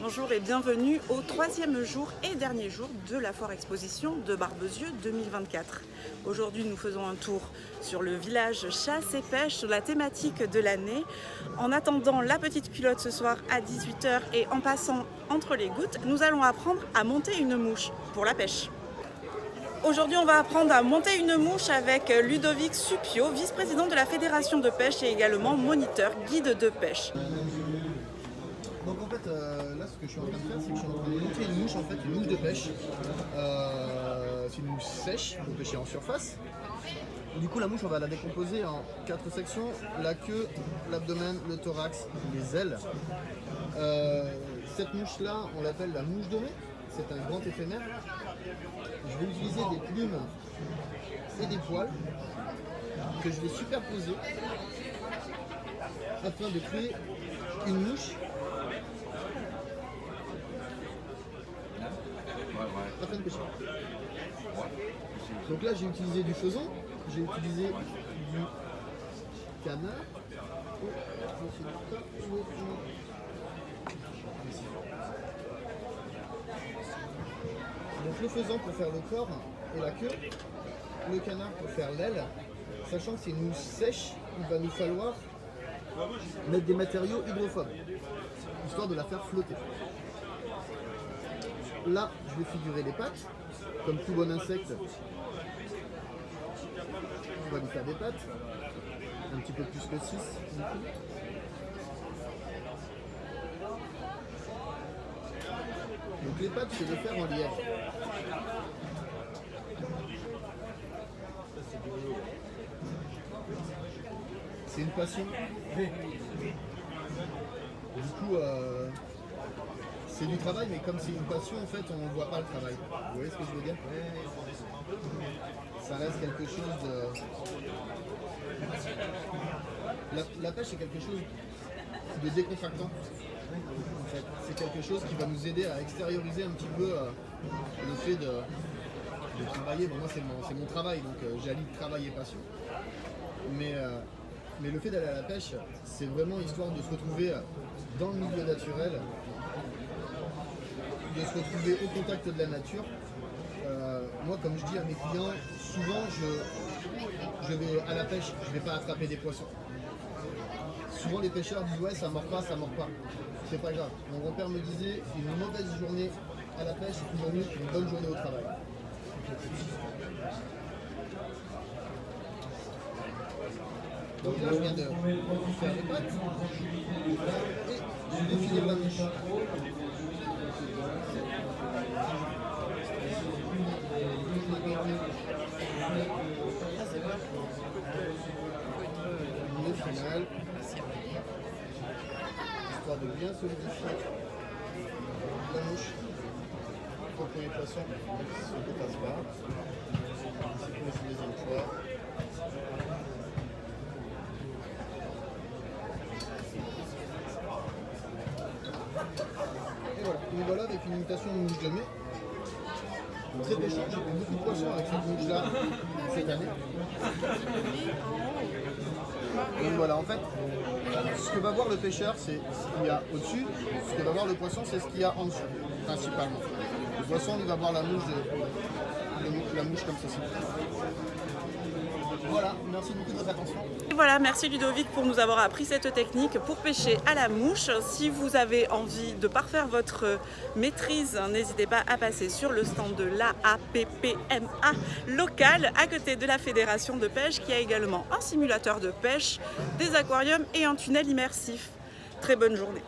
Bonjour et bienvenue au 3e jour et dernier jour de la foire exposition de Barbezieux 2024. Aujourd'hui nous faisons un tour sur le village chasse et pêche sur la thématique de l'année. En attendant la petite culotte ce soir à 18 h et en passant entre les gouttes, nous allons apprendre à monter une mouche pour la pêche. Aujourd'hui, on va apprendre à monter une mouche avec Ludovic Suppiot, vice-président de la Fédération de pêche et également moniteur guide de pêche. Donc en fait, là ce que je suis en train de faire, c'est que je suis en train de monter une mouche, une mouche de pêche. C'est une mouche sèche pour pêcher en surface. Du coup la mouche on va la décomposer en 4 sections, la queue, l'abdomen, le thorax, les ailes. Cette mouche là on l'appelle la mouche dorée, c'est un grand éphémère. Je vais utiliser des plumes et des poils que je vais superposer afin de créer une mouche afin de pêcher. Donc là j'ai utilisé du faisan, j'ai utilisé du canard. Donc le faisan pour faire le corps et la queue, le canard pour faire l'aile, sachant que c'est une mouche sèche, il va nous falloir mettre des matériaux hydrophobes, histoire de la faire flotter. Là, je vais figurer les pattes, comme tout bon insecte, on va lui faire des pattes, un petit peu plus que 6 du coup. Donc les pattes, je vais les faire en lièvre. C'est une passion. Du coup, c'est du travail, mais comme c'est une passion, en fait, on ne voit pas le travail. Vous voyez ce que je veux dire? Ça reste quelque chose de... La pêche est quelque chose de décontractant. En fait. C'est quelque chose qui va nous aider à extérioriser un petit peu le fait de travailler. Bon, moi, c'est mon travail, donc j'allie travail et passion. Mais le fait d'aller à la pêche, c'est vraiment histoire de se retrouver dans le milieu naturel, de se retrouver au contact de la nature. Moi, comme je dis à mes clients, souvent je vais à la pêche, je ne vais pas attraper des poissons. Souvent les pêcheurs disent ouais ça mord pas. C'est pas grave. Mon grand-père me disait une mauvaise journée à la pêche est toujours mieux qu'une bonne journée au travail. Donc là je viens de faire les pattes et je vais finir la mouche. Le final, histoire de bien solidifier la mouche pour que les poissons ne se dépassent pas. C'est les deuxième fois. Et voilà, nous voilà avec une imitation de mouche de mai. Très pêchant, j'ai fait beaucoup de poissons avec cette mouche là cette année. Donc voilà, en fait, ce que va voir le pêcheur, c'est ce qu'il y a au-dessus. Ce que va voir le poisson, c'est ce qu'il y a en dessous, principalement. Le poisson, il va voir la mouche comme ceci. Voilà, merci beaucoup de votre attention. Et voilà, merci Ludovic pour nous avoir appris cette technique pour pêcher à la mouche. Si vous avez envie de parfaire votre maîtrise, n'hésitez pas à passer sur le stand de l'AAPPMA local à côté de la Fédération de pêche qui a également un simulateur de pêche, des aquariums et un tunnel immersif. Très bonne journée.